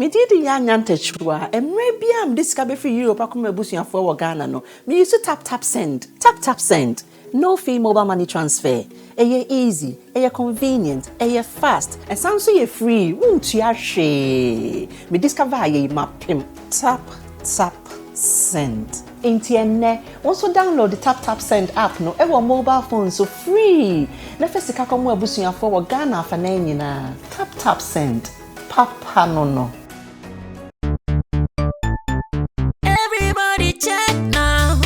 Me did the chua, and maybe I'm discovered for Europe. I come a for Ghana. No, me used to tap send, tap send. No fee mobile money transfer. Easy, convenient, fast, and sounds so free. Won't you share? Me discover my pimp. Tap send. Intienne. Also download the tap send app. No, ever mobile phone so free. Let us see how busuya for Ghana for na. Tap send. Papa no. Everybody check now.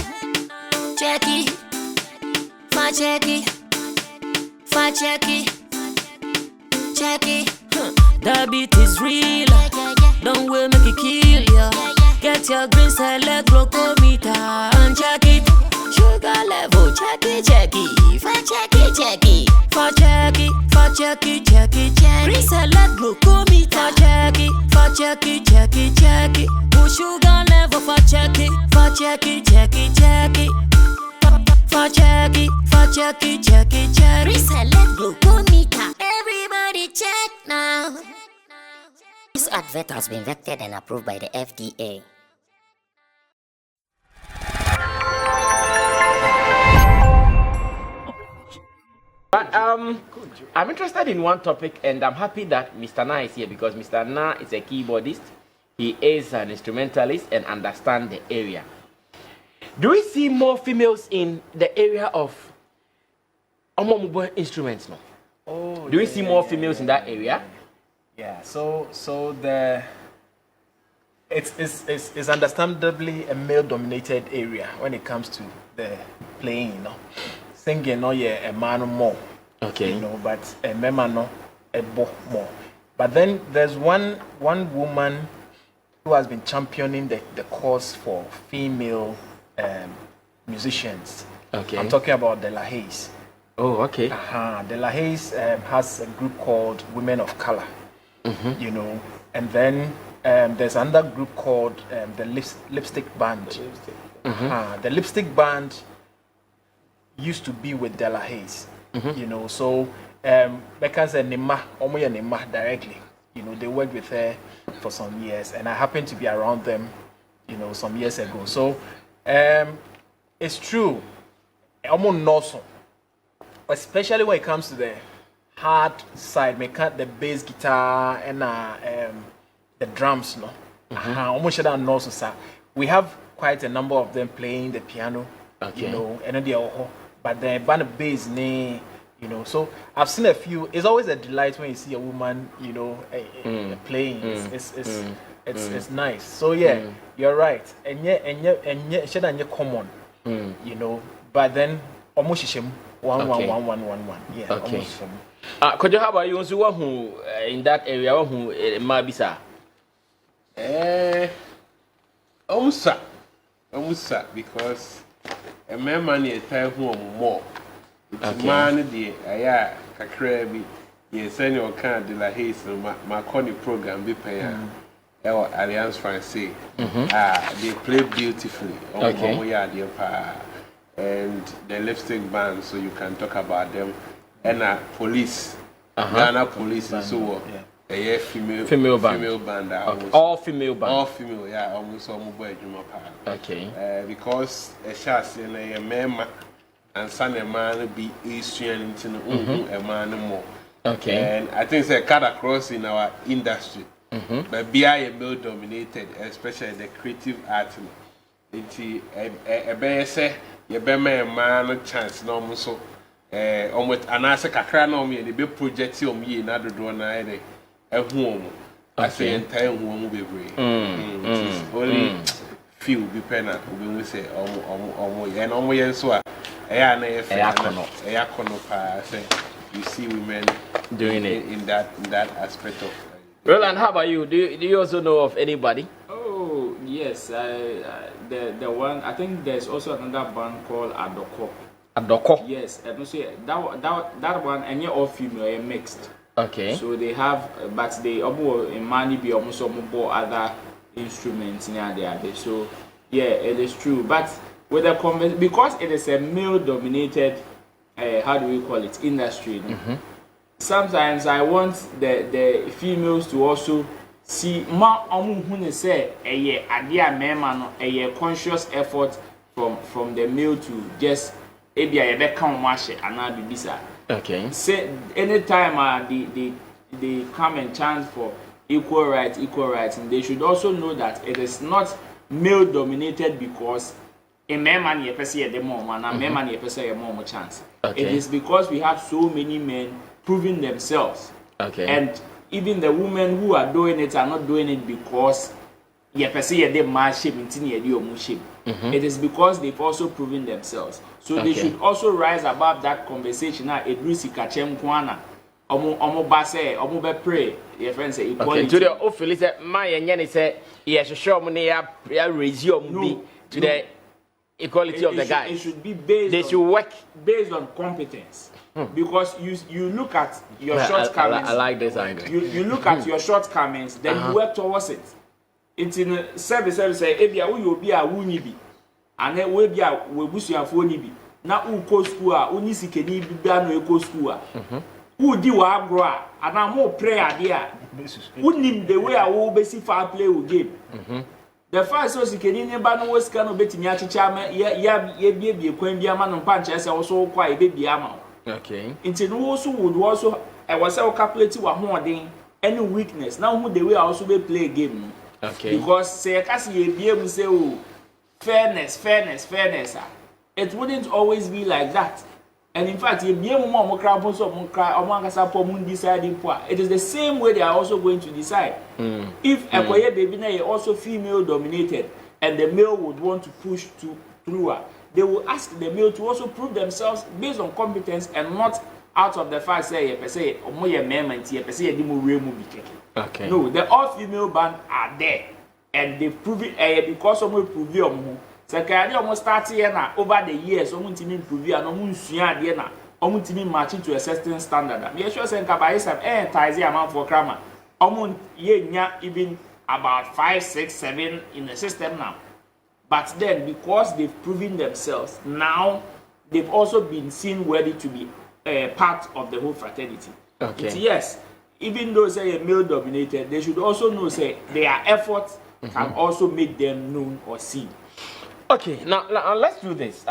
Check it. Check it. The beat is real. Don't wait, make it kill ya. Get your green select glucometer and check it. Sugar level, check it. Check it. Green select glucometer. Check it. Put sugar level for check it. Reselect glucometer. Everybody check now. This advert has been vetted and approved by the FDA. But I'm interested in one topic, and I'm happy that Mr. Na is here because Mr. Na is a keyboardist. He is an instrumentalist and understands the area. Do we see more females in the area of mobile instruments now? Oh, do we see more females in that area? Yeah. So it's understandably a male-dominated area when it comes to the playing. Singing, a man more. Okay. But a man a bo more. But then there's one woman who has been championing the cause for female musicians. Okay. I'm talking about De La Haze. Oh, okay. De La Haze has a group called Women of Color. And then there's another group called the Lipstick Band. The Lipstick Band used to be with De La Haze. So because Nima directly. They worked with her for some years, and I happened to be around them, some years ago. So it's true. Especially when it comes to the hard side, the bass guitar and the drums, we have quite a number of them playing the piano, but the band bass, so I've seen a few. It's always a delight when you see a woman, playing. It's nice. So yeah, you're right. And yet, should common, But then almost one. Yeah. Okay. Could you have a you who in that area who Mabisa? Almost because a man is time more. Man, the aya kakrebi, ye send your kind De La Haze my corny program be paying. Alliance Française. They play beautifully. And the Lipstick Band, so you can talk about them. And police, Ghana police, so a female band. All female band. All female, yeah, almost all mobile. Okay. Because a chassis and a man and son a man be Eastern into a man more. Okay. And I think it's a cut across in our industry. But be a male dominated, especially the creative art. It's a bear say, you bear man chance no so almost an answer kakra no me, the big project on me, another door night at home. I say entire home be brave. Only few be penna, we say, and almost so. You see women doing it in that aspect of. Roland, how about you? Do you also know of anybody? Oh yes, the one I think there's also another band called Adoko. Adoko. Yes, and also that one and all female mixed. Okay. So they have, but they in money be almost other instruments in there. So yeah, it is true. But with the because it is a male-dominated, how do we call it, industry. Sometimes I want the females to also si ma omu hu ne say eye ade a mema no eye conscious effort from the male to just ebia ye be kan mo ahye ana bibisa. Okay. Say anytime they come and chant for equal rights, and they should also know that it is not male dominated because a man ye person ye more and a man ye person ye more chance. Okay. It is because we have so many men proving themselves. Okay. And even the women who are doing it are not doing it because ye person ye more shape until ye do more shape. It is because they've also proven themselves. So they should also rise above that conversation. Na edrusi kachem kwana. Omo base, omo be pray. Your friends say equality. Okay. To the official say my yenye say yes, show mo ne ya raise your be to the equality of the guys. It should be based. They should work based on competence. Because you look at your shortcomings. I like this angle. You look at your shortcomings, then you work towards it. It's in service say ebia wo you be a wunyi bi. Ane we bia we busuafo ni bi. Na u ko school a oni sikeni bi bia no e ko school a. Who di wa agro a ana mo pray ade a. Unim the way a wo be si fa play wo game. The first so sikeni ne ba no wo sika no betimi achicha ma ye bie kwan bia ma no pa nche se wo so kwa e be bia ma. Okay. Into no also would also I was calculate wa hoden any weakness. Now who the way I also be play game. Okay. Because say kasi ye be able say oh fairness. It wouldn't always be like that. And in fact, ye be able mo cry so mo cry o mo angasa po mo decide it is the same way they are also going to decide. If a baby na also female dominated and the male would want to push through her, they will ask the male to also prove themselves based on competence and not out of the fact say ye say omo ye memment ye say ye di mo re mo bi keke. Okay. No, the all female band are there and they prove it because omo prove omo. Sekari omo start here na over the years omo ntimi prove and omo nsua ade na omo ntimi matching to a certain standard. Me sure say nka by some ties amount for grammar. Omo ye nya even about 5, 6, 7 in the system now. But then, because they've proven themselves, now they've also been seen worthy to be part of the whole fraternity. Okay. It's, yes, even though say male dominated, they should also know say their efforts can also make them known or seen. Okay, now let's do this.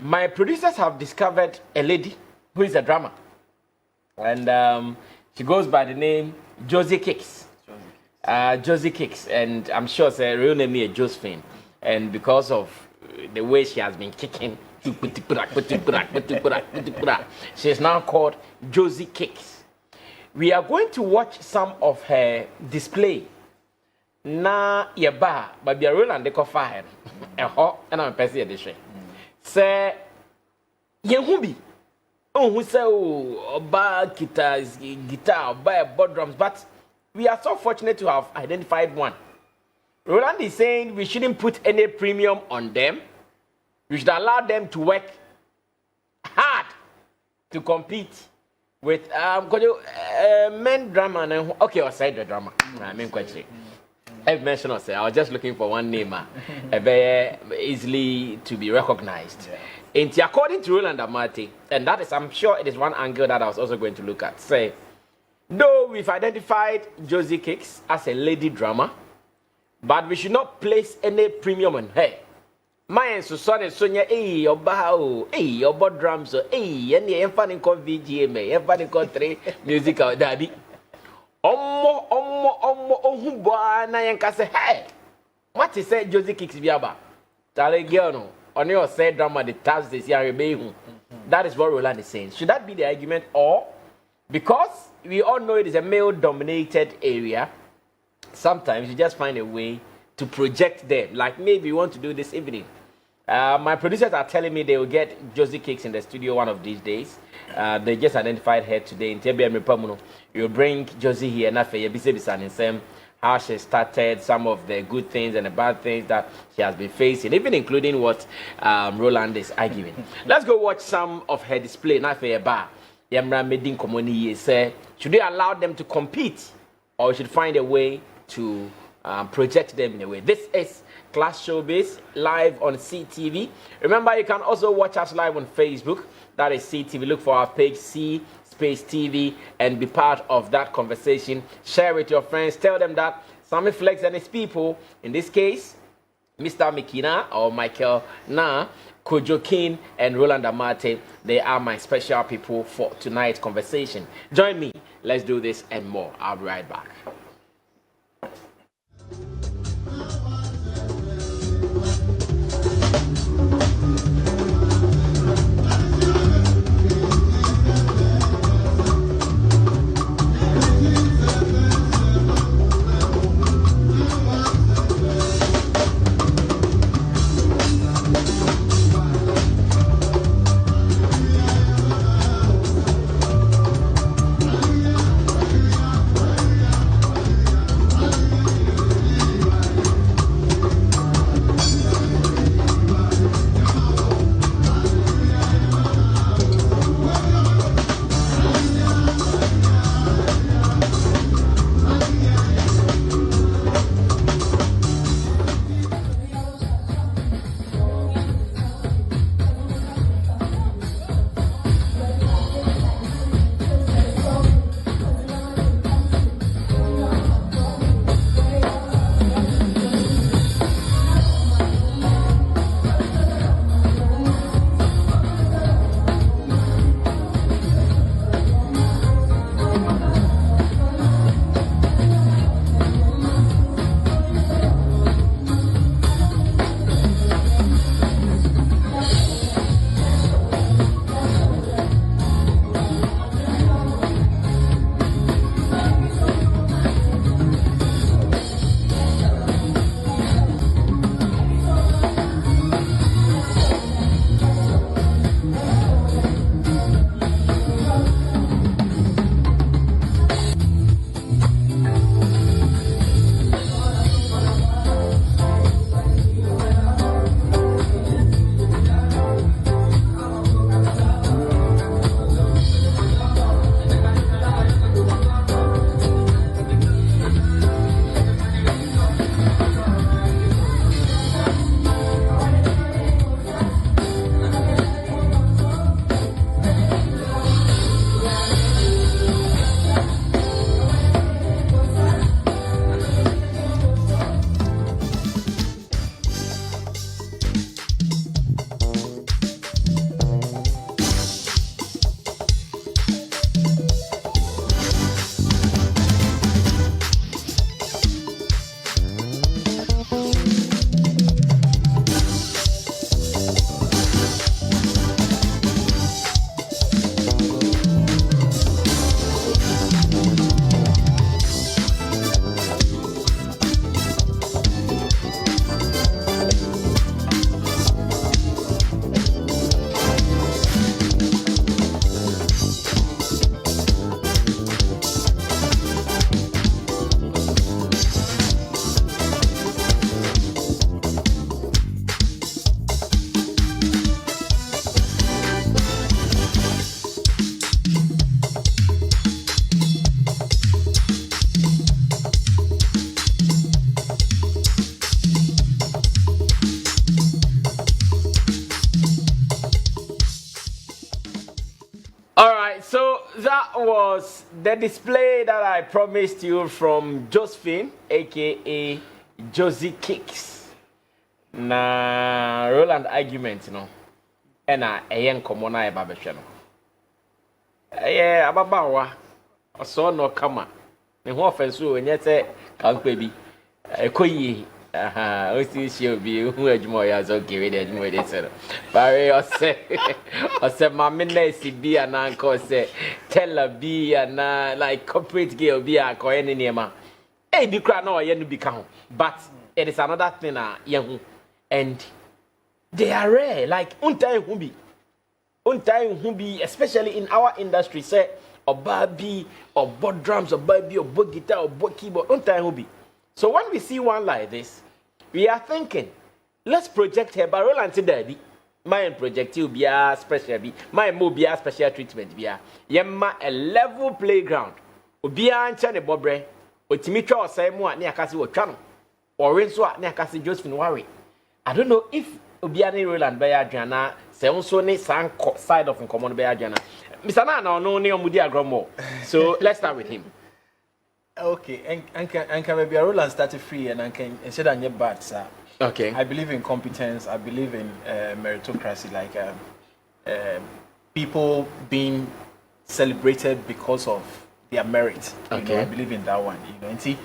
My producers have discovered a lady who is a drummer, and she goes by the name Josie Kicks. Josie Kicks, and I'm sure her real name is Josephine. And because of the way she has been kicking, she is now called Josie Kicks. We are going to watch some of her display. Na yeba, but be a real and the coffee. And I'm a person edition. Say, Yehubi. Oh, who say, oh, buy guitar, buy board drums, but we are so fortunate to have identified one. Roland is saying we shouldn't put any premium on them. We should allow them to work hard to compete with men drama and okay, or side the drama. I mean, question. I've mentioned also, I was just looking for one name, very easily to be recognized. And according to Roland Amati, and that is, I'm sure it is one angle that I was also going to look at. Say, though we've identified Josie Kicks as a lady drummer, but we should not place any premium on her. My so sorry, Sonia, your bow, your board drums, any funny called VGMA, funny called 3 musical daddy. Omo, na yanka say, hey, what is said Josie Kicks Biaba? Tale girl, on your said drama, the task this year, that is what Roland is saying. Should that be the argument, or because we all know it is a male dominated area? Sometimes you just find a way to project them. Like maybe you want to do this evening. My producers are telling me they will get Josie Cakes in the studio one of these days. They just identified her today in TBM Repamuno. You'll bring Josie here, and how she started, some of the good things and the bad things that she has been facing, even including what Roland is arguing. Let's go watch some of her display. Should we allow them to compete, or we should find a way to project them in a way? This is Class Showbiz live on CTV. Remember, you can also watch us live on Facebook. That is CTV. Look for our page, C Space TV and be part of that conversation. Share with your friends. Tell them that Sammy Flex and his people, in this case, Mr. Mikina or Michael Na, Kojo King, and Roland Amate, they are my special people for tonight's conversation. Join me. Let's do this and more. I'll be right back. So that was the display that I promised you from Josephine, aka Josie Kicks. Na Roland argument, no. And a young common eye babachano. Yeah, ababawa. I saw no kama. The whole offense, and yet can't baby. A koyi. Aha, o si be who adwuma ya zo give the adwuma dey say. Bare o say mama na si bi ana nko say tell bi ana like corporate girl bi akoye ne niema. Eh bi kra na o ye no bi ka ho. But it is another thing ye hu. And they are rare, like untai hu bi, especially in our industry say oba bi or board drums or baby or board guitar or board keyboard untai hu bi. So when we see one like this, we are thinking, let's project her barrel and daddy. My project will be a special be, my mo be a special treatment be a yemma a level playground. Obi ancha ne bobre, otimitwa osemo ne akase wo twa no. Or renso ne akase Josephine worry. I don't know if Obi ani Roland by adwana se also ne side of common be adwana. Mr. Na no ne omudi agromo. So let's start with him. Okay, and can maybe Roland started free and can instead of get bad, sir. Okay. I believe in competence. I believe in meritocracy, like people being celebrated because of their merit. You know, I believe in that one. You know, and see,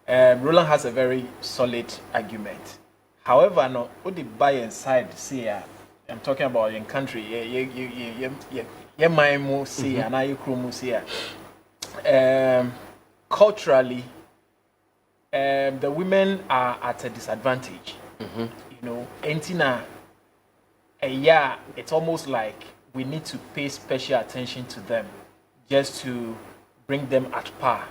Roland has a very solid argument. However, no, what the buy inside see, I'm talking about in country. Yeah, my mo see, and I you see. Culturally, the women are at a disadvantage. You know, it's almost like we need to pay special attention to them just to bring them at par.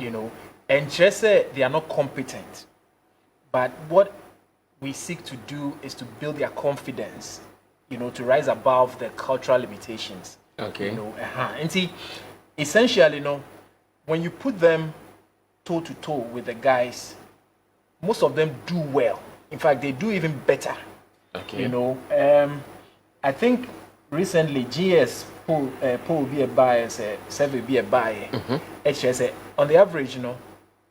You know, and just say they are not competent, but what we seek to do is to build their confidence. You know, to rise above the cultural limitations. Okay. You know, and see, essentially, you know, when you put them toe to toe with the guys, most of them do well. In fact, they do even better. Okay. You know, I think recently GS pull be a buyer, survey be a buyer. HSA on the average, you know,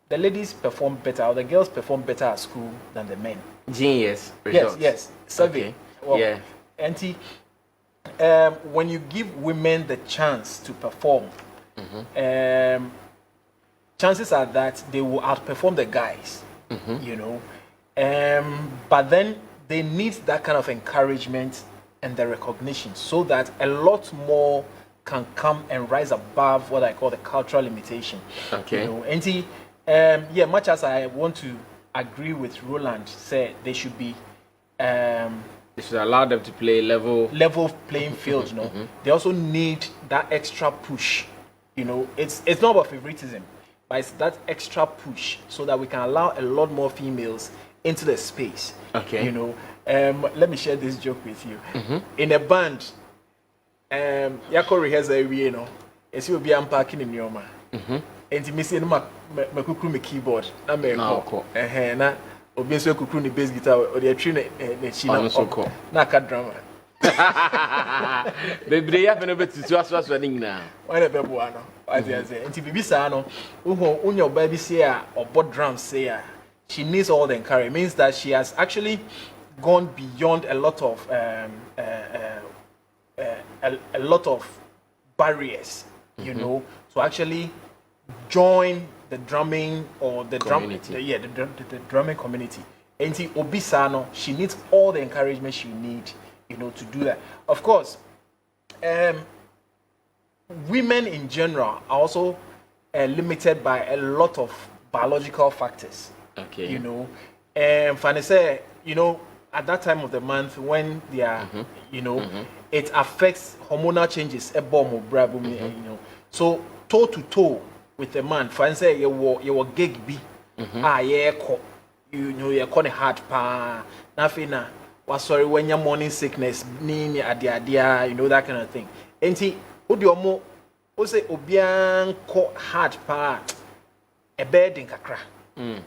the ladies perform better, or the girls perform better at school than the men. Genius results. Yes, survey. Okay. Well, Yeah. And when you give women the chance to perform, chances are that they will outperform the guys. You know, but then they need that kind of encouragement and the recognition so that a lot more can come and rise above what I call the cultural limitation. Okay. You know, and much as I want to agree with Roland, say they should be They should allow them to play level playing field. You know, they also need that extra push. You know, it's not about favoritism, but it's that extra push so that we can allow a lot more females into the space. Okay. You know, let me share this joke with you. In a band, Yako rehearsal every you know, as you be unpacking in your man. And you miss my keyboard. I'm a na obi so kukuru ni bass guitar or the tree na china na ka drama. Bebre ya fene betu so ni nyina. Why na bebo ano? Why dey say? Nti bibi sa no, unya oba bi say a obo drums say a she needs all the encouragement. It means that she has actually gone beyond a lot of a lot of barriers, you know, to actually join the drumming or the community. The drumming community. And Obisano, she needs all the encouragement she needs, you know, to do that. Of course, women in general are also limited by a lot of biological factors. Okay. You know, and Fanny say, you know, at that time of the month when they are, you know, it affects hormonal changes. You know, so toe to toe with a man. For instance, you gig be, you know, you're calling hard pa, nothing. Was sorry when your morning sickness, ni adia, you know, that kind of thing. And see, Udiomo, say obian ko hard pa, a bed in kakra.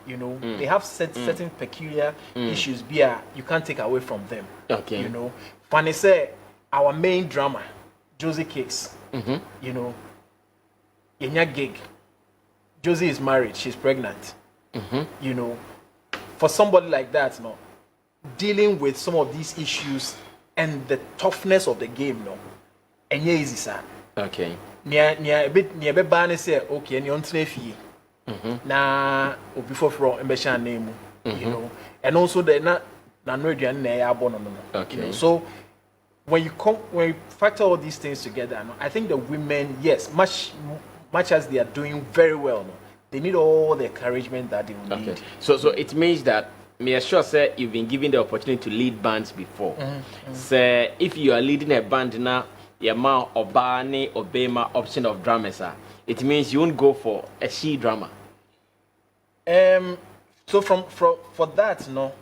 You know, they have certain peculiar issues you can't take away from them. Okay. You know, funny say our main drummer, Josie Cakes, you know, in your gig, Josie is married, she's pregnant. You know, for somebody like that, no, dealing with some of these issues and the toughness of the game, no, and yeah, easy, sir. Okay. Near a bit banner say, okay, and you're on Tnefi. Na before from Mbesha name, you know, and also the na Nordian okay. You know, so when you factor all these things together, no, I think the women, yes, much as they are doing very well, no, they need all the encouragement that they will need. So it means that me sure say you've been given the opportunity to lead bands before. Say if you are leading a band now, your man obane obema option of drummers, it means you won't go for a she drummer. So for that, no,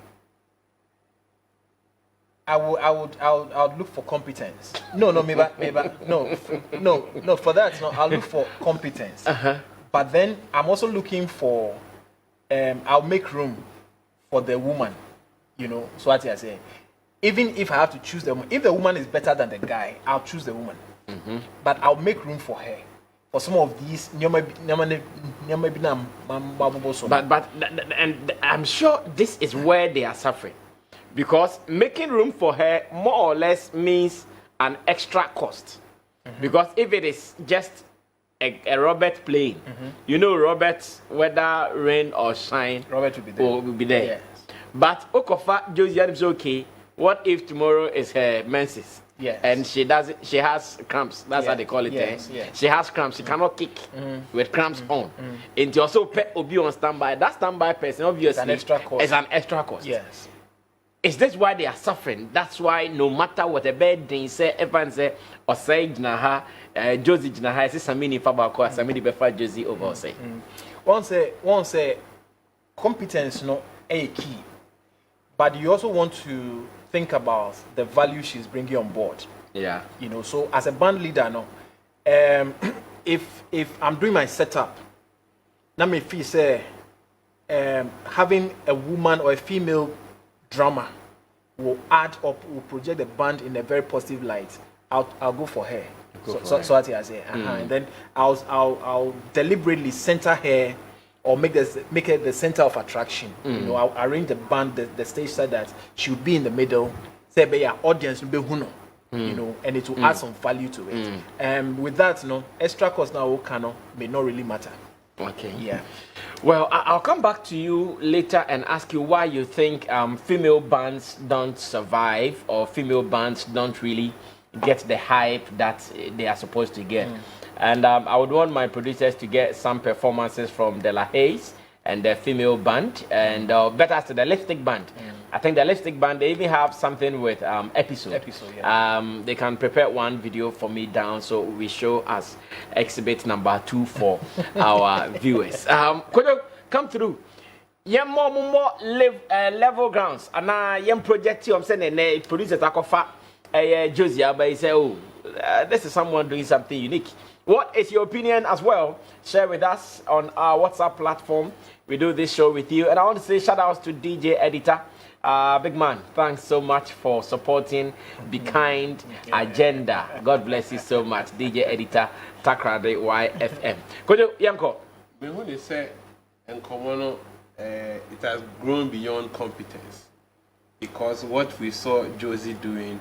I would look for competence. No, maybe no. For that, no, I'll look for competence. But then I'm also looking for, I'll make room for the woman, you know. So what I say, even if I have to choose the woman, if the woman is better than the guy, I'll choose the woman. But I'll make room for her. For some of these, and I'm sure this is where they are suffering, because making room for her more or less means an extra cost. Because if it is just a Robert playing, you know, Robert, whether rain or shine, Robert will be there. Yes. But Okofa Josiane is okay. What if tomorrow is her menses? Yes. And she has cramps. That's how they call it. Yes. She has cramps. She cannot kick with cramps on. And you also put Obi on standby. That standby person obviously is an extra cost. Yes. Is this why they are suffering? That's why no matter what the bed they say, everyone say, or say Jnaha, Josie Jnaha, I say Sammy Fabako, Sammy Befa Josie over say. One say competence no a key. But you also want to think about the value she's bringing on board. Yeah. You know, so as a band leader, no, if I'm doing my setup, now me feel say having a woman or a female drummer will add up, will project the band in a very positive light. I'll go for her. So what I say, and then I'll deliberately center her, or make her the center of attraction. You know, I'll arrange the band, the stage so that she will be in the middle. Say, be your audience will be you know, and it will add some value to it. And with that, you know, extra cost now may not really matter. Okay. Yeah. Well, I'll come back to you later and ask you why you think female bands don't survive, or female bands don't really get the hype that they are supposed to get. And I would want my producers to get some performances from De La Haze and the female band, and better to the Lipstick band. I think the Lipstick band, they even have something with episode. Yeah. They can prepare one video for me down, so we show as exhibit number 2 for our viewers. Could you come through? Yeah, more level grounds, and I project you. I'm saying, producers are Josie, but he say, oh, this is someone doing something unique. What is your opinion as well? Share with us on our WhatsApp platform. We do this show with you. And I want to say shout outs to DJ Editor. Big man, thanks so much for supporting Be Kind Agenda. God bless you so much, DJ Editor, Takrade YFM. Kojo Yanko. When they say, and Komono, it has grown beyond competence, because what we saw Josie doing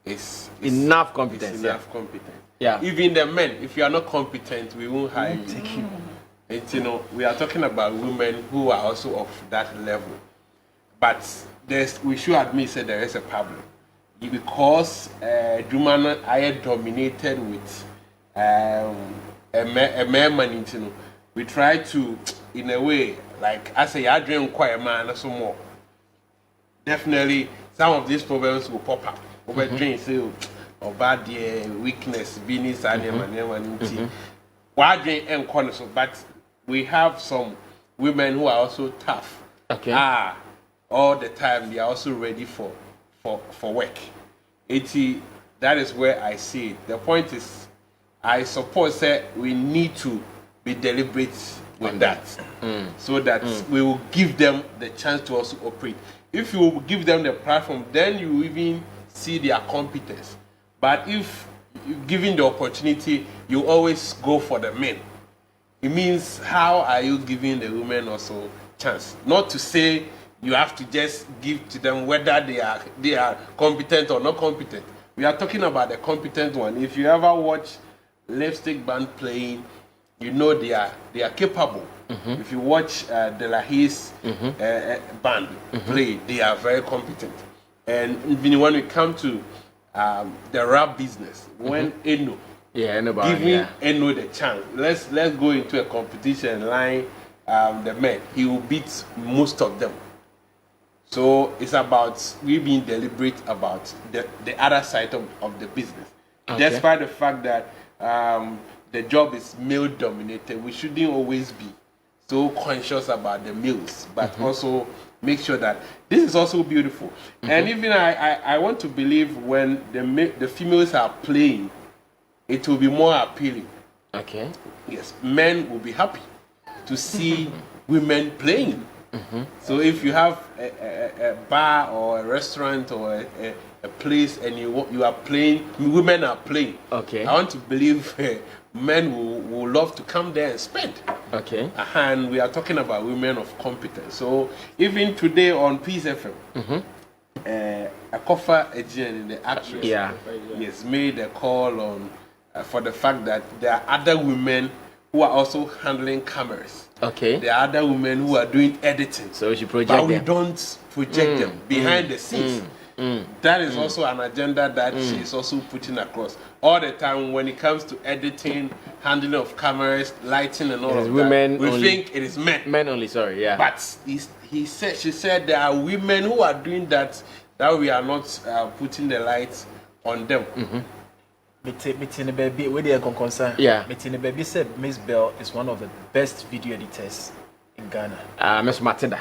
is enough competence. Yeah. Even the men, if you are not competent, we won't hire you. And you know, we are talking about women who are also of that level. But we should admit that there is a problem. Because Jumana are dominated with a man, you know, we try to, in a way, like I say, I drink quite a man or some more. Definitely, some of these problems will pop up. Over drink, so or bad weakness, business, and why drink and corners. But we have some women who are also tough. Okay. All the time they are also ready for work. That is where I see it. The point is, I suppose that we need to be deliberate with that, so that we will give them the chance to also operate. If you give them the platform, then you even see their competence. But if given the opportunity, you always go for the men. It means, how are you giving the women also chance? Not to say you have to just give to them whether they are competent or not competent. We are talking about the competent one. If you ever watch Lipstick band playing, you know they are capable. If you watch De La Haze band play, they are very competent. And even when we come to the rap business, when Eno, giving Eno the chance, let's go into a competition line, the men, he will beat most of them. So it's about we being deliberate about the other side of the business. Despite the fact that the job is male dominated, we shouldn't always be so conscious about the males, but also make sure that this is also beautiful. And even I want to believe when the females are playing, it will be more appealing. Okay. Yes, men will be happy to see women playing. So if you have a bar or a restaurant or a place and you are playing, women are playing. Okay. I want to believe men will love to come there and spend. Okay. And we are talking about women of competence. So even today on Peace FM, Akofa Ejian, the actress, yes, made a call on for the fact that there are other women who are also handling cameras. Okay. There are other women who are doing editing. So we should project but them. we don't project them behind the scenes. That is also an agenda that she is also putting across all the time when it comes to editing, handling of cameras, lighting, and all of women that. We only. think it is men. Men only, sorry, yeah. But she said there are women who are doing that we are not putting the lights on them. Meeting the baby, where they are concerned. Yeah. Meeting the baby said Miss Bell is one of the best video editors in Ghana. Miss Matilda.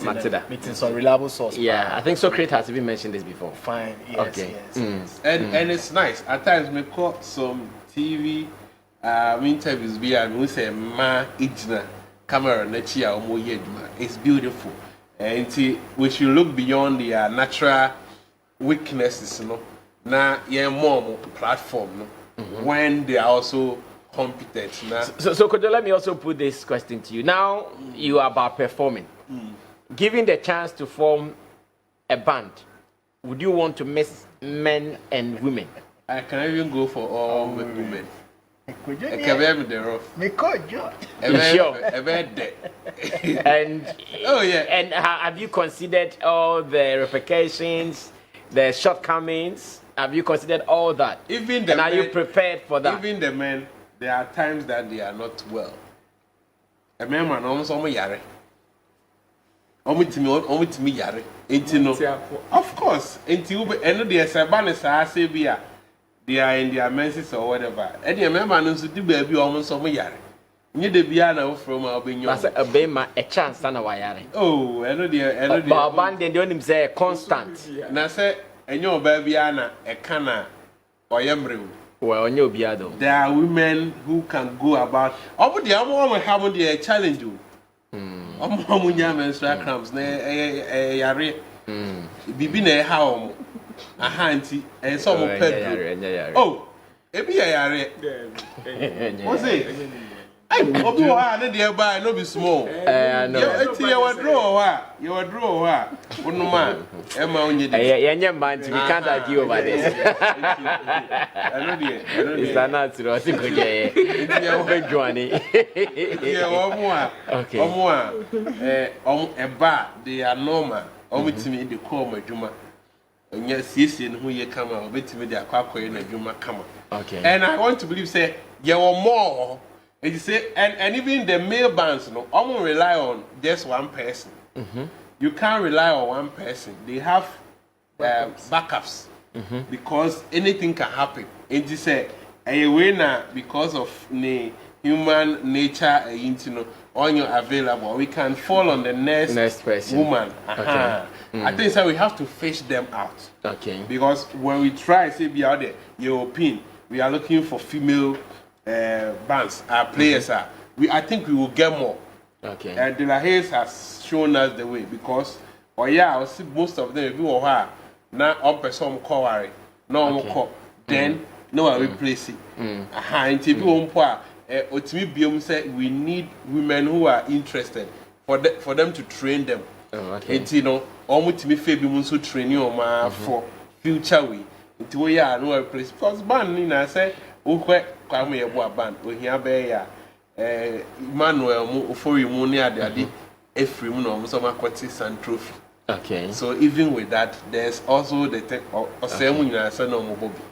Matilda. Meeting some reliable source. Yeah, I think Socrates has even mentioned this before. Fine. Yes. Okay. Yes. And it's nice. At times we caught some TV interviews and we say ma ijna camera nechi a omo yeduma. It's beautiful. And we should look beyond the natural weaknesses, you know. Now, yeah, more platform, no? When they are also competent. Nah. So could you let me also put this question to you? Now you are about performing. Given the chance to form a band, would you want to mix men and women? I can even go for all women. I can be the rough. Sure. And oh yeah. And have you considered all the repercussions, the shortcomings? Have you considered all that? Even the and are men, you prepared for that? Even the men, there are times that they are not well. A man almost yare. Almost me yare. Of course. Until the Sabanis are say they are in their menses or whatever. And the man knows to do baby almost yare. You the piano from our being your a chance than a wire. Oh, I know the but abandon the only say constant. And I say, and your baby Anna, a canna or yambril. Well, on your biado. There are women who can go about. Oh, the other one have the challenge you. Oh, menstrual cramps, yare. Bibi ne how a handy and some pet. Oh, it be a yare. What's it? I no be small. You draw. Man. We can't argue over this. It's not natural. I think okay. A bar, they are normal. To me, they call my Juma. And yes, who you come out, bet me they are quite in a Juma come. Okay. And I want to believe, say, you are more. And you say, and even the male bands, no, I won't rely on just one person. You can't rely on one person. They have backups because anything can happen. And you say, a winner because of the human nature, on your available, we can fall on the next person. Woman. I think so. We have to fish them out. Okay. Because when we try, say, be out there, European, we are looking for female. Bands, players are. I think we will get more. Okay. De La Hayes has shown us the way because, I see most of them. If you are now on person call worry, no call, then no one replace it. And if you want to say we need women who are interested for them to train them. And almost me fabi train you for future way. Until we are no replace because band I say. Kwame yebo band ohia be ya Emmanuel mu ofori mu ne ade efri mu no so makoti san trophy. Okay. So even with that there's also the osemu nyina say no mo bobi.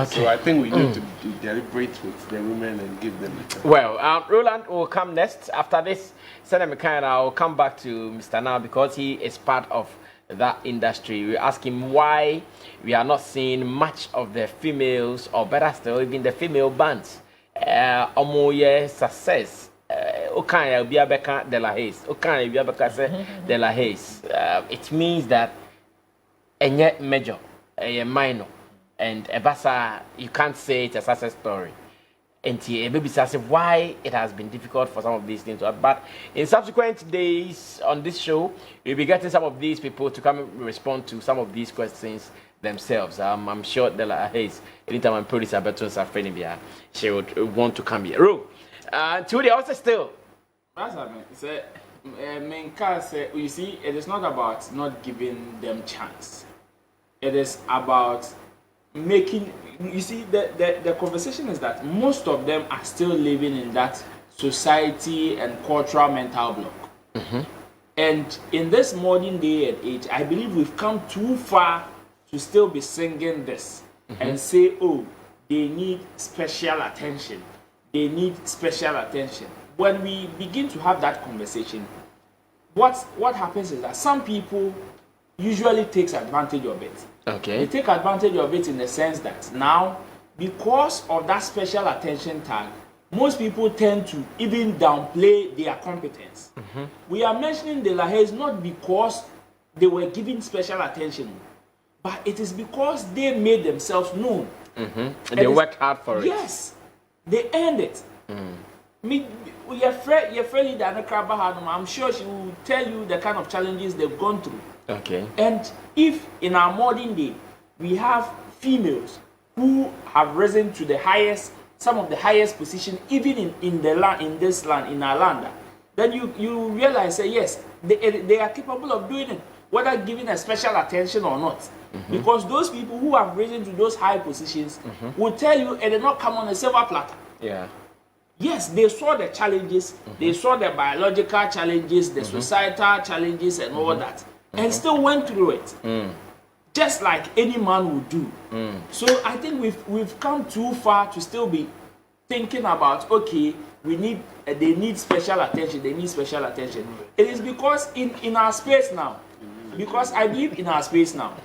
So I think we need to deliberate with the women and give them the time. Well, Roland will come next. After this, Senator McKay, I'll come back to Mr. Now because he is part of that industry. We ask him why we are not seeing much of the females, or better still, even the female bands. Omoye success. Okanya Biabeka De La Hayes. Okanya Biabeka say De La Hayes. It means that a major, a minor, and a basa, you can't say it's a success story. And maybe say why it has been difficult for some of these things. But in subsequent days on this show, we'll be getting some of these people to come and respond to some of these questions themselves. I'm sure that anytime I'm producer Beton Safenibia, she would want to come here. To the also still. That's what I mean. Say, you see, it is not about not giving them chance. It is about making, you see, the conversation is that most of them are still living in that society and cultural mental block. And in this modern day and age, I believe we've come too far to still be singing this and say, oh, they need special attention. They need special attention. When we begin to have that conversation, what happens is that some people usually takes advantage of it. Okay. They take advantage of it in the sense that now, because of that special attention tag, most people tend to even downplay their competence. We are mentioning the Lahays not because they were given special attention, but it is because they made themselves known. And they worked hard for it. Yes, they earned it. Your friend leader, I'm sure she will tell you the kind of challenges they've gone through. Okay. And if in our modern day we have females who have risen to the highest, some of the highest position, even in the land, in this land, in our land, then you realize that yes, they are capable of doing it, whether given a special attention or not. Because those people who have risen to those high positions will tell you it did not come on a silver platter. Yeah. Yes, they saw the challenges, they saw the biological challenges, the societal challenges and all that, and still went through it. Just like any man would do. So I think we've come too far to still be thinking about, okay, they need special attention, they need special attention. It is because in our space now, because I believe in our space now,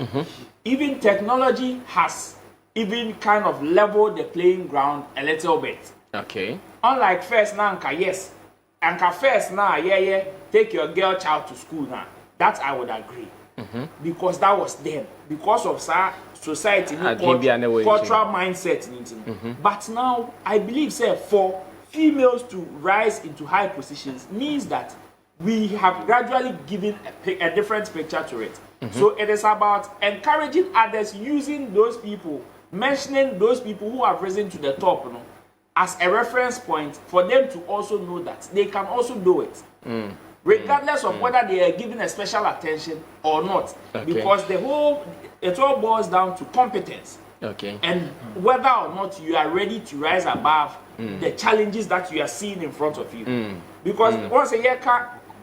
even technology has even kind of leveled the playing ground a little bit. Okay. Unlike first now, yes, and first now, yeah, take your girl child to school now. That I would agree. Because that was them. Because of society, cultural mindset. But now, I believe, say, for females to rise into high positions means that we have gradually given a different picture to it. So it is about encouraging others, using those people, mentioning those people who have risen to the top, you know, as a reference point for them to also know that they can also do it. Regardless of whether they are given a special attention or not. Because it all boils down to competence. And whether or not you are ready to rise above the challenges that you are seeing in front of you. Because once a year,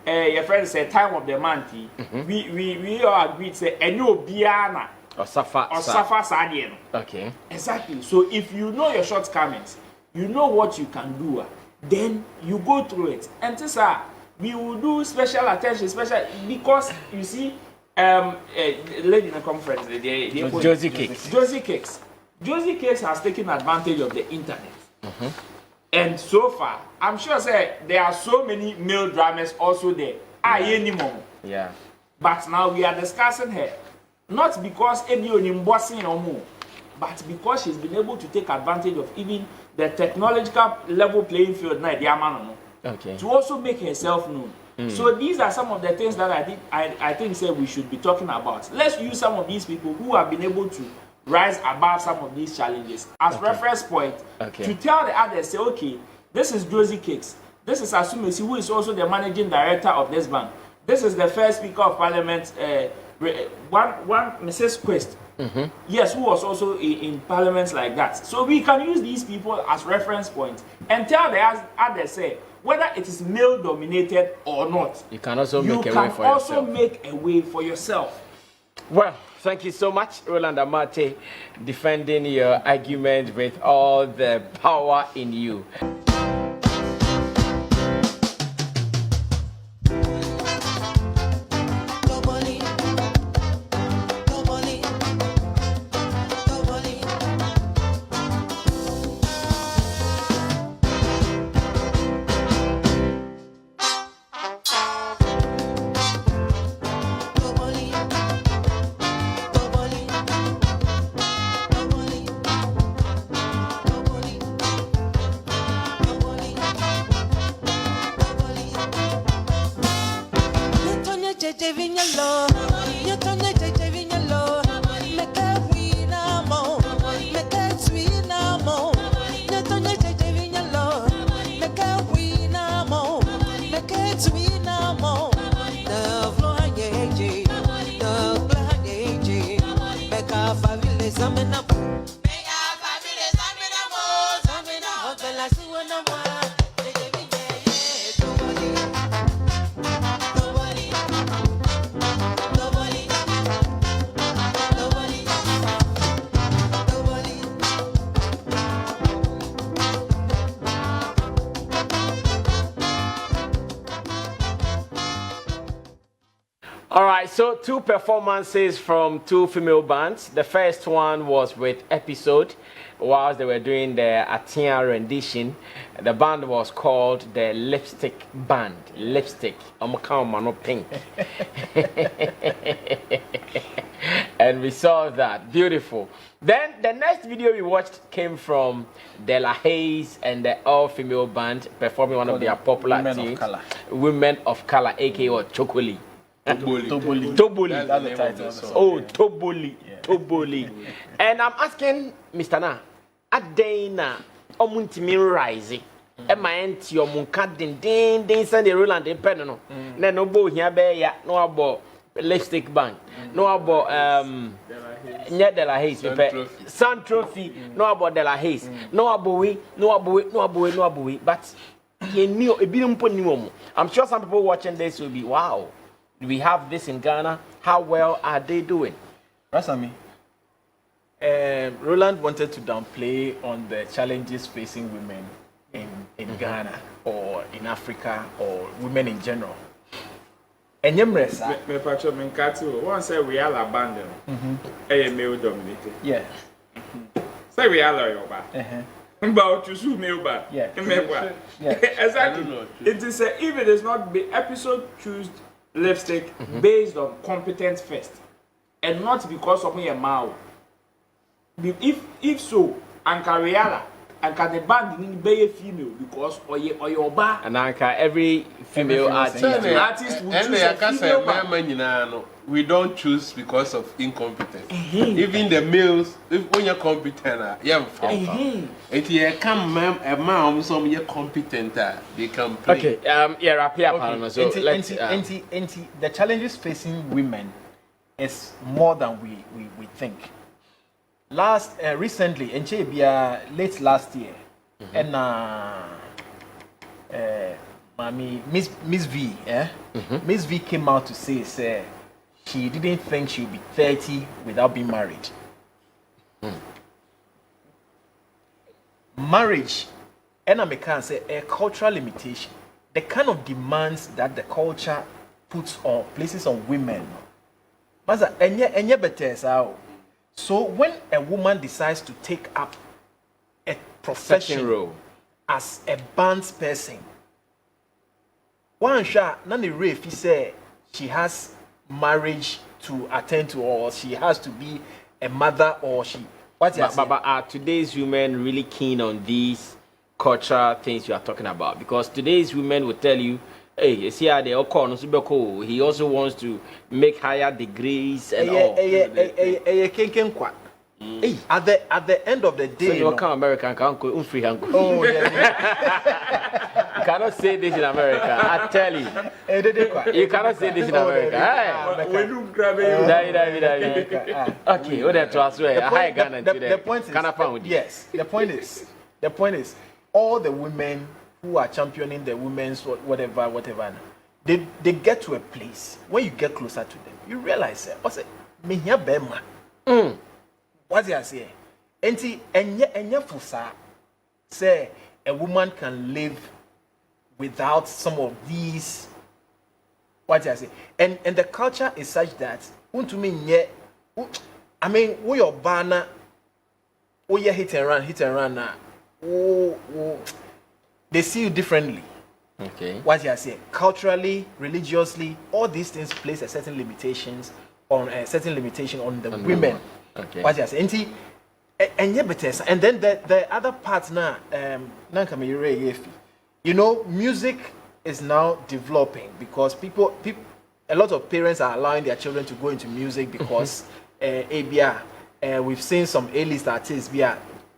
your friend said time of the month, we all agreed to say, and no biana or suffer sadien. Okay. Exactly. So if you know your shortcomings, you know what you can do, then you go through it. And this we will do special attention, because you see, lady in the conference, Josie Cakes. Josie Cakes has taken advantage of the internet. And so far, I'm sure there are so many male dramas also there. Yeah. But now we are discussing her, not because but because she's been able to take advantage of even the technological level playing field to also make herself known. So these are some of the things that I think we should be talking about. Let's use some of these people who have been able to rise above some of these challenges as reference point to tell the others, say, okay, this is Josie Cakes. This is Asumesi, who is also the managing director of this bank. This is the first Speaker of Parliament, one Mrs. Quest. Yes, who was also in parliaments like that. So we can use these people as reference points and tell the others, say, whether it is male dominated or not, you can also make a way for yourself. Well, thank you so much, Roland Amate, defending your argument with all the power in you. All right, so two performances from two female bands. The first one was with Episode, whilst they were doing the Atia rendition. The band was called the Lipstick Band. Lipstick. Pink. And we saw that. Beautiful. Then the next video we watched came from De La Haze and the all-female band performing one of their popular tunes, Women of Color, aka Chokoli. Toboli. That's the title. Oh, Toboli. Yeah. Toboli. And I'm asking Mr. Na, Adena, Omuntimi Rising. Emma enti your munka din send the Roland de Penno. No no bo here be ya no about Lipstick Band. No about Nya De La Haze Sun Trophy. No about De La Haze. No about we. But you knew a bit. I'm sure some people watching this will be wow. We have this in Ghana. How well are they doing? Rasami, Roland wanted to downplay on the challenges facing women in Ghana or in Africa or women in general. And me patcho me nkati one say we are abandoned. Male dominated. Yeah. Say we are yoba. About to sue male ba. Yeah. Exactly. It is if it is not the episode choose Lipstick based on competence first, and not because of me a mouth. If so, Anka Riala, Anka the band need be a female because or your bar and Anka every female artist would choose a female man. We don't choose because of incompetence. Even the males, if when you're competent, you're fine. If you come a mom, some you're competent, they can play. Okay, so the challenges facing women is more than we think. Recently, late last year, and Miss V, Miss V came out to say, she didn't think she would be 30 without being married. Marriage, and I can say a cultural limitation. The kind of demands that the culture places on women. So when a woman decides to take up a profession role as a band person, one shot, none of the he said she has marriage to attend to, or she has to be a mother, or she. But are today's women really keen on these cultural things you are talking about? Because today's women will tell you, hey, you see how they all call he also wants to make higher degrees and all. Hey, at the end of the day, so you come American, can't go free hand. Oh yeah. You cannot say this in America. I tell you. You cannot say this in America. Okay, what that was where I Ghana today. The point is, yes, the point is, all the women who are championing the women's whatever, they get to a place when you get closer to them, you realize, what's it? Me here bema. What's I say? Enya fusa say a woman can live without some of these. What I say? And the culture is such that I mean, we your banner, we hit and run now. They see you differently. Okay. What I say? Culturally, religiously, all these things place a certain limitation on the women. Okay. What I say? And then the other parts now, you know, music is now developing because people a lot of parents are allowing their children to go into music because we've seen some A-list artists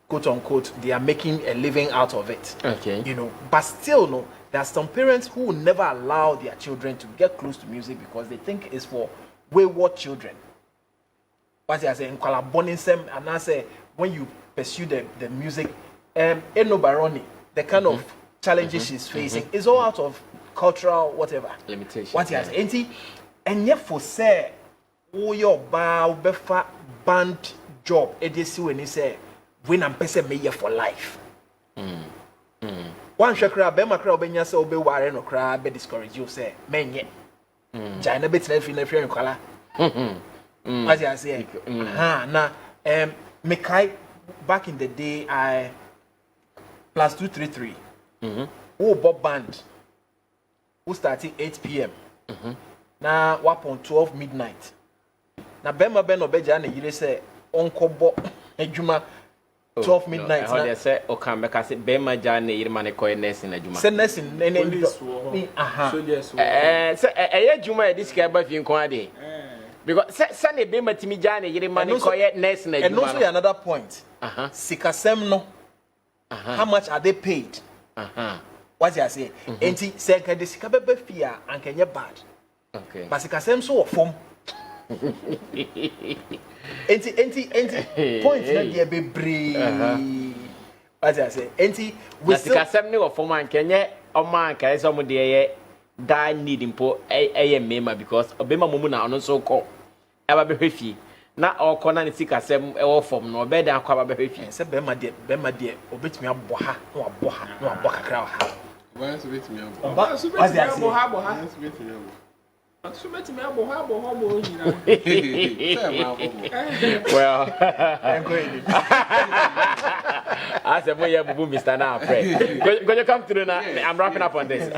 quote unquote they are making a living out of it. Okay. You know, but still no, there are some parents who will never allow their children to get close to music because they think it's for wayward children. What I say in collaboration, and I say when you pursue the music, Eno Baroni, the kind of challenges she's facing is all out of cultural whatever limitation. What I say, and yet for say, oh your befa band job, edisi when you say when I'm person mayor for life. One shakra bema crowd benya say obe ware no cry be discourage you say menye. China bit na fi in color. What I say, na Mekai back in the day I plus 233. Oh Bob band who started 8 p.m. Na wapon 12 midnight. Na bema ben obeja na yire say onko bo adwuma 12 midnight. How they say Okambeka say bema ja na yire mane koy nursing adwuma. Say nursing So yes. Say adwuma this guy ba fi nko ade. Because say bema timi ja na yire mane koy nursing adwuma. And also another point. Sikasem no. How much are they paid? What I say? Enti say ka de sika bebe fia and kenye bad. Okay. But sikasem so form. Enti point na dey be bree. What I say? Enti we still sikasem ni wo form and kenye o man ka say mo dey that need impo mema because obema mumu na ono so ko e ba be hwefie na okọ na sikasem e wo form no be dan kwa ba be hwefie say bema de obetumi abọ ha na abọ kakra ha. Why is it me? Well, I said, "Boy, Mr. Now, pray." When you come through now, I'm wrapping up on this.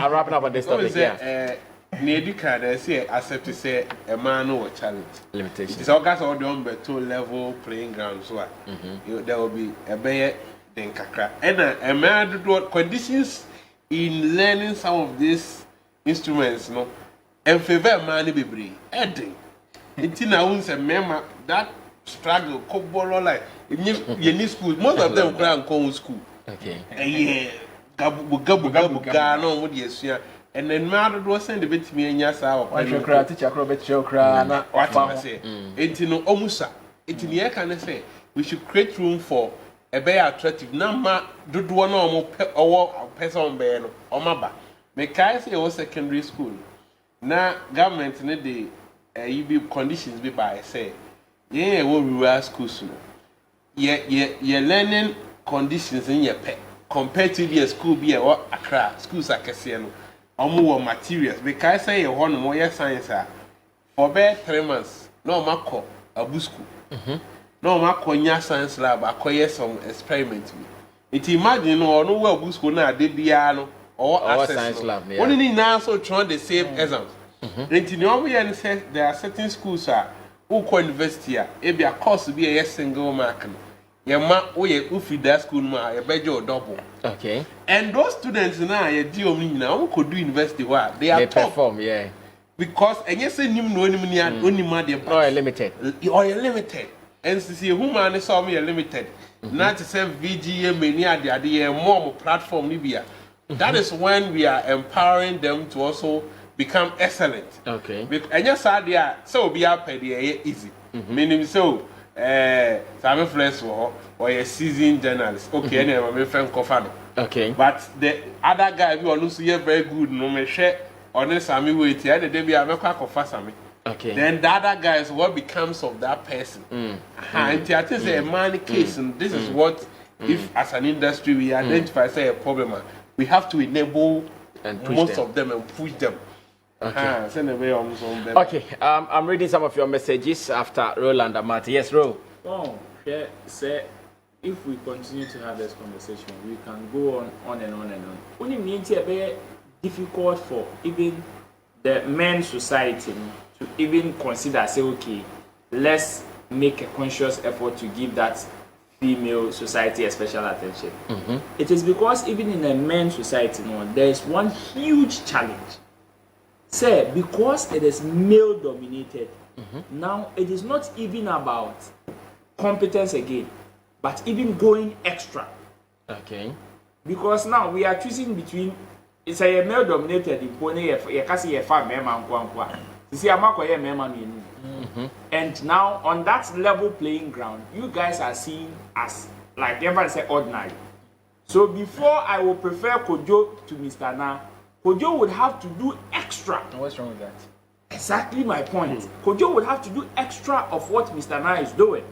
Topic. Yeah. I say, accept to say a man no challenge. Limitations. It's all guys all done by 2-level playing ground. So there will be a better than kakra. And a man do conditions in learning some of these instruments, no, and favor money be brave. Adding, it's in our own that struggle, cobble like you need school. Most of them go and go school. Okay. Yeah, gabu, no, what yes, yeah. And then man do send a bit to me and yes, our teacher bet your cry. What I say, it's no omusa. It's in the air can I say we should create room for a very attractive number. Do one or person bear or maba. Make I say was secondary school. Now government in the you be conditions be by say, yeah, we rural schools. Yeah, learning conditions in your pet compared to the school be a Accra schools are Cassiano or more materials. Because I say a one more science for bare 3 months. No Marco a busku. No Marco nya science lab acquire some experiment. It imagine or no well busku na de biano or science lab. Only now so trying the same exams. And says there are certain schools who co university it be a course to be a single mark. Yama we ufi that school ma a bejo double. Okay. And those students now you deal me now could do university what they are top. Perform, yeah. Because and yes you know only man they limited. Or limited. And see who man saw me limited. Not to say VGA mania the idea more platform Libya. That is when we are empowering them to also become excellent. Okay. And yes, idea so be up easy. Meaning so Sammy Flex or a seasoned journalist. Okay, anyway, my friend Kofano. Okay. But the other guy we always see very good, no me share on Sammy wait here, the day we are not quite Sammy. Okay. Then the other guy is what becomes of that person. And I think it's a money case, and this is what if as an industry we identify say a problem, we have to enable and push most them. of them and push them. Okay. Send away on some Okay. I'm reading some of your messages after Roland and Marty. Yes, Ro. Oh, yeah, say if we continue to have this conversation, we can go on and on and on. Only means it very difficult for even the men's society to even consider say okay, let's make a conscious effort to give that female society a special attention. It is because even in a men's society, there is one huge challenge. Say, because it is male dominated, now it is not even about competence again, but even going extra. Okay. Because now we are choosing between, it's a male dominated, you can see a farm man, you see a mark and now on that level playing ground, you guys are seen as, like everyone say, ordinary. So before I will prefer Kojo to Mr. Na, Kojo would have to do extra. And what's wrong with that? Exactly my point. Kojo would have to do extra of what Mr. Na is doing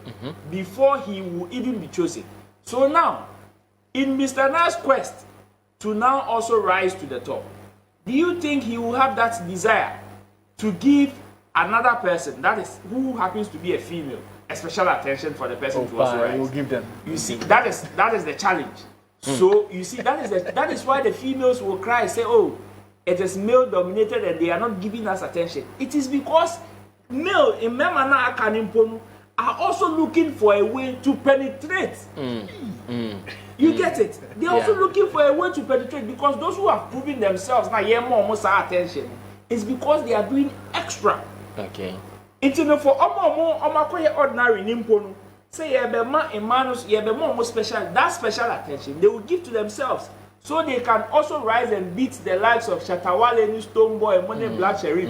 before he will even be chosen. So now, in Mr. Na's quest to now also rise to the top, do you think he will have that desire to give another person, that is who happens to be a female, a special attention for the person to also rise? He will give them. You see, that is the challenge. So you see, that is why the females will cry, say, "Oh, it is male dominated, and they are not giving us attention." It is because male in Memana Akanimponu are also looking for a way to penetrate. You get it? They're also looking for a way to penetrate, because those who have proven themselves now, yeah, more attention, is because they are doing extra. Okay. It's enough for ordinary nimponu. Say yebema emanus yebema more special. That special attention they will give to themselves, so they can also rise and beat the likes of Shatawale, Stoneboy, and Money Black Sheriff.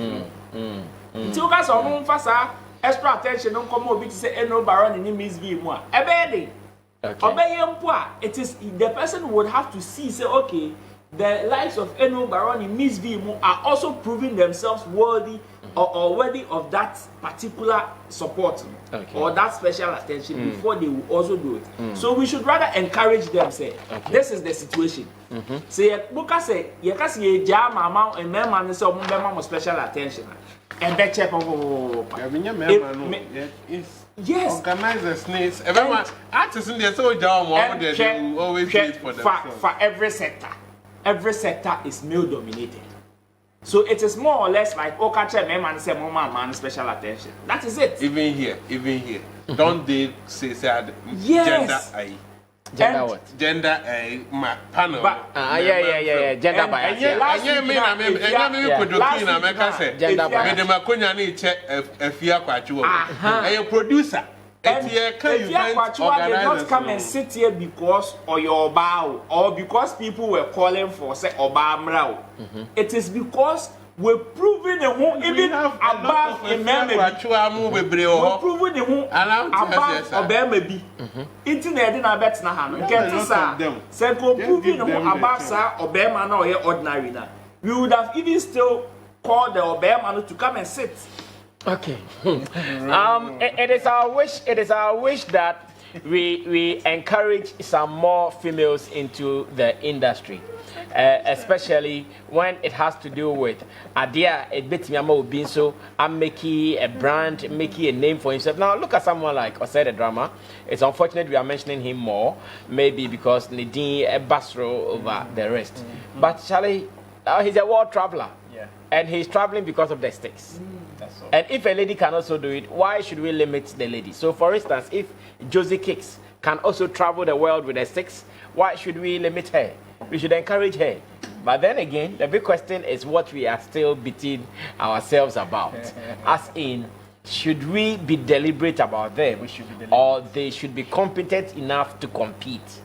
Until guys are home fasa extra attention. Don't come over to say Eno Baron in Miss V more. Ebedi. Okay. It is the person would have to see, say, okay, the likes of Eno Baron and Miss V are also proving themselves worthy or worthy of that particular support or that special attention before they will also do it. So we should rather encourage them, say, this is the situation. Say, Buka say, you can see a jam amount and man say, more special attention. And that check yes. Organizers needs everyone. Artists in there so down one they always wait for themselves. For every sector is male dominated. So it is more or less like Okache man say man special attention. That is it. Even here. Don't they say yes. gender And what? Gender panel. Yeah. Gender bias. Producer. And if you did not come and sit here because or your bow or because people were calling for say Obama, it is because we're proving the whole even above a man. We're proving the whole above Obama be. Internet in a bet na get to say proving the whole above sir Obama now here ordinary now. We would have even still called the Obama to come and sit. Okay. It is our wish that we encourage some more females into the industry, especially when it has to do with idea. It bit me being so I'm making a brand, making a name for himself. Now look at someone like Osei Drama. It's unfortunate we are mentioning him more, maybe because Nadine Basro over the rest. But Charlie, he's a world traveler, and he's traveling because of the stakes. And if a lady can also do it, why should we limit the lady? So, for instance, if Josie Kicks can also travel the world with her sticks, why should we limit her? We should encourage her. But then again, the big question is what we are still beating ourselves about. As in, should we be deliberate about them? We should be deliberate. Or they should be competent enough to compete?